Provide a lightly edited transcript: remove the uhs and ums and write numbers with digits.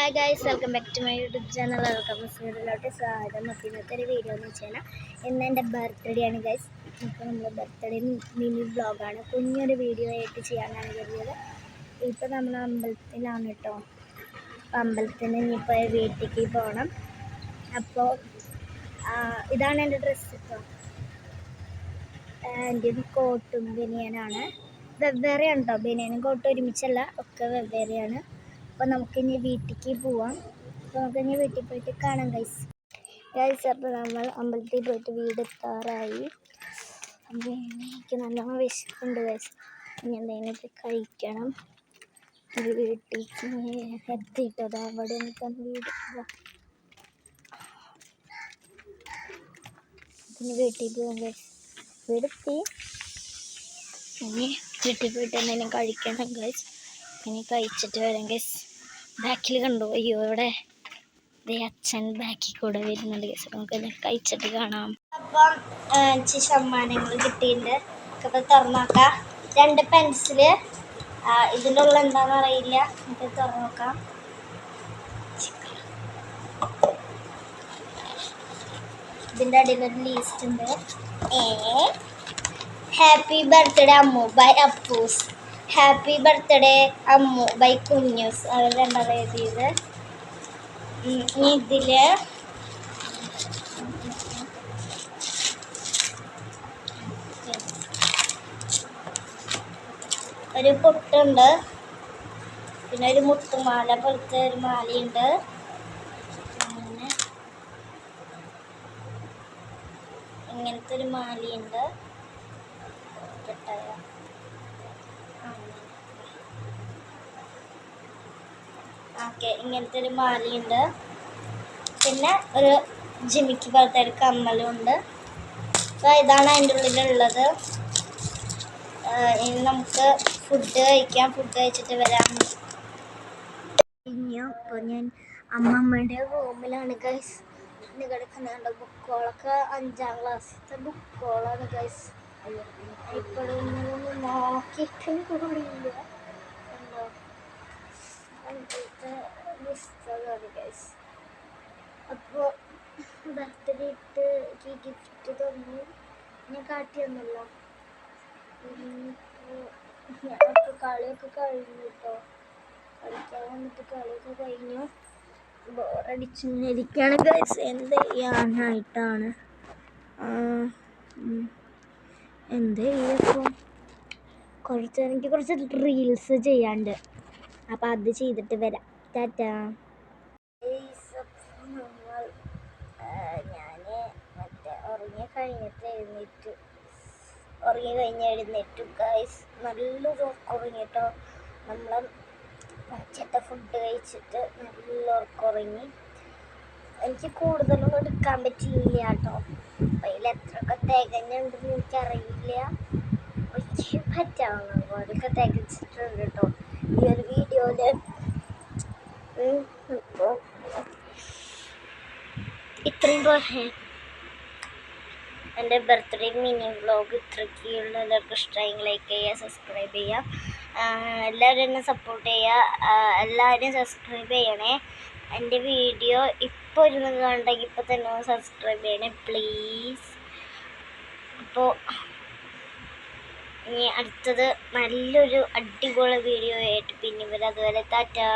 Hi guys, welcome back to my YouTube channel. Welcome സീരിയലോട്ട് സ്വാഗതം. അപ്പോൾ ഇന്നത്തെ ഒരു വീഡിയോ എന്ന് വെച്ച് കഴിഞ്ഞാൽ ഇന്ന് എൻ്റെ ബർത്ത്ഡേ ആണ് ഗൈസ്. ഇപ്പോൾ നമ്മൾ ബർത്ത്ഡേ മിനി വ്ളോഗാണ്, കുഞ്ഞൊരു വീഡിയോ ആയിട്ട് ചെയ്യാനാണ് കരുതിയത്. ഇപ്പോൾ നമ്മൾ അമ്പലത്തിലാണ് കേട്ടോ. അമ്പലത്തിന് ഇനിയിപ്പോൾ വീട്ടിലേക്ക് പോകണം. അപ്പോൾ ഇതാണ് എൻ്റെ ഡ്രസ്സ് കേട്ടോ. എൻ്റെ കോട്ടും ബനിയനാണ്, വെവ്വേറെയാണ് കേട്ടോ. ബനിയനും കോട്ടും ഒരുമിച്ചല്ല, ഒക്കെ വെവ്വേറെയാണ്. അപ്പോൾ നമുക്കിനി വീട്ടിലേക്ക് പോവാം. അപ്പോൾ നമുക്കിനി വീട്ടിൽ പോയിട്ട് കാണാം ഗൈസ്. അപ്പോൾ നമ്മൾ അമ്പലത്തിൽ പോയിട്ട് വീടെത്താറായി. അപ്പോൾ എനിക്ക് നല്ലോണം വിശപ്പുണ്ട് ഗൈസ്. ഇനി എന്തെങ്കിലുമൊക്കെ കഴിക്കണം. വീട്ടിലേക്ക് എത്തിയിട്ടത് അവിടെ നിൽക്കാൻ വീട്. പിന്നെ വീട്ടിൽ പോകാം ഗൈസ്. വീടെത്തി. ഇനി വീട്ടിൽ പോയിട്ട് എന്തെങ്കിലും കഴിക്കണം ഗൈസ്. ഇനി കഴിച്ചിട്ട് വരാം ഗൈസ്. ബാക്കിൽ കണ്ടു, അയ്യോ ഇവിടെ അച്ഛൻ ബാക്കിൽ കൂടെ വരുന്നുണ്ട് ഗൈസ്. നമുക്ക് കഴിച്ചിട്ട് കാണാം. അപ്പം സമ്മാനങ്ങൾ കിട്ടിയിട്ടുണ്ട്. അപ്പോൾ തുറന്നു നോക്കാം. 2 പെൻസില്. ഇതിൻ്റെ ഉള്ള എന്താണെന്ന് അറിയില്ല, നമുക്ക് തുറന്നു നോക്കാം. ഇതിൻ്റെ അടിയിലൊരു ലീസ്റ്റ് ഉണ്ട്. Happy birthday Ammu by Appoos. Happy birthday Ammu by Kunjoos. അവർ രണ്ടാമത് എഴുതിയത്. ഇതില് ഒരു പൊട്ടുണ്ട്, പിന്നെ ഒരു മുത്തുമാല പോലത്തെ ഒരു മാലയുണ്ട്, അങ്ങനെ ഇങ്ങനത്തെ ഒരു മാലയുണ്ട്. ഓക്കെ, ഇങ്ങനത്തെ ഒരു മാലയുണ്ട്. പിന്നെ ഒരു ജിമിക്ക് പോലത്തെ ഒരു കമ്മലും ഉണ്ട്. അപ്പോൾ ഇതാണ് അതിൻ്റെ ഉള്ളിലുള്ളത്. ഇനി നമുക്ക് ഫുഡ് കഴിക്കാം. ഫുഡ് കഴിച്ചിട്ട് വരാം. ഇനിയോ ഇപ്പോൾ ഞാൻ അമ്മമ്മയുടെ റൂമിലാണ് ഗൈസ്. ഇന്ന് കിടക്കുന്നുണ്ട്. ബുക്കുകളൊക്കെ 5ാം ക്ലാസ്സിലത്തെ ബുക്കുകളാണ് ഗൈസ്. ഇപ്പോഴൊന്നും നോക്കിയിട്ടും കൂടിയില്ല. എന്തോ അങ്ങനത്തെ പുസ്തകമാണ് ഗൈസ്. അപ്പോൾ ബർത്ത്ഡേ ഇട്ട് എനിക്ക് ഗിഫ്റ്റ് തന്നു. ഞാൻ കാട്ടിയൊന്നുമല്ലോ. ഞാനിപ്പോൾ കളിയൊക്കെ കഴിഞ്ഞു കേട്ടോ. കളിക്കാൻ വന്നിട്ട് കളിയൊക്കെ കഴിഞ്ഞു. ബോറടിച്ചിരിക്കുകയാണ് ഗൈസ്. എന്ത് ചെയ്യാനായിട്ടാണ്, എന്ത് ചെയ്യപ്പോൾ എനിക്ക് കുറച്ച് റീൽസ് ചെയ്യാണ്ട്. അപ്പം അത് ചെയ്തിട്ട് വരാം. ടാറ്റാ. ഞാൻ ഉറങ്ങി കഴിഞ്ഞ് എഴുന്നേറ്റു ഗൈസ്. നല്ലൊരു ഉറങ്ങിട്ടോ. നമ്മൾ ഉച്ചത്തെ ഫുഡ് കഴിച്ചിട്ട് നല്ല ഉറങ്ങി. എനിക്ക് കൂടുതലൊന്നും എടുക്കാൻ പറ്റിയില്ല കേട്ടോ. അതിൽ എത്രയൊക്കെ തികഞ്ഞുണ്ടെന്ന് എനിക്കറിയില്ല. എനിക്ക് പറ്റാവുന്ന പോലൊക്കെ തികച്ചിട്ടുണ്ട് കേട്ടോ ഈ ഒരു വീഡിയോയില്. ഇപ്പോൾ ഇത്രയും പോലെ എൻ്റെ ബർത്ത്ഡേ മിനി വ്ളോഗ് ഇത്രയ്ക്കുള്ള. എല്ലാവർക്കും ഇഷ്ടമായി ലൈക്ക് ചെയ്യുക, സബ്സ്ക്രൈബ് ചെയ്യുക. എല്ലാവരും എന്നെ സപ്പോർട്ട് ചെയ്യുക. എല്ലാവരും സബ്സ്ക്രൈബ് ചെയ്യണേ. എൻ്റെ വീഡിയോ ഇപ്പോൾ ഇരുന്ന് കണ്ടെങ്കിൽ ഇപ്പോൾ തന്നെ സബ്സ്ക്രൈബ് ചെയ്യണേ പ്ലീസ്. അപ്പോൾ ഇനി അടുത്തത് നല്ലൊരു അടിപൊളി വീഡിയോ ആയിട്ട് പിന്നെ വരാം. അതുവരെ ടാറ്റാ.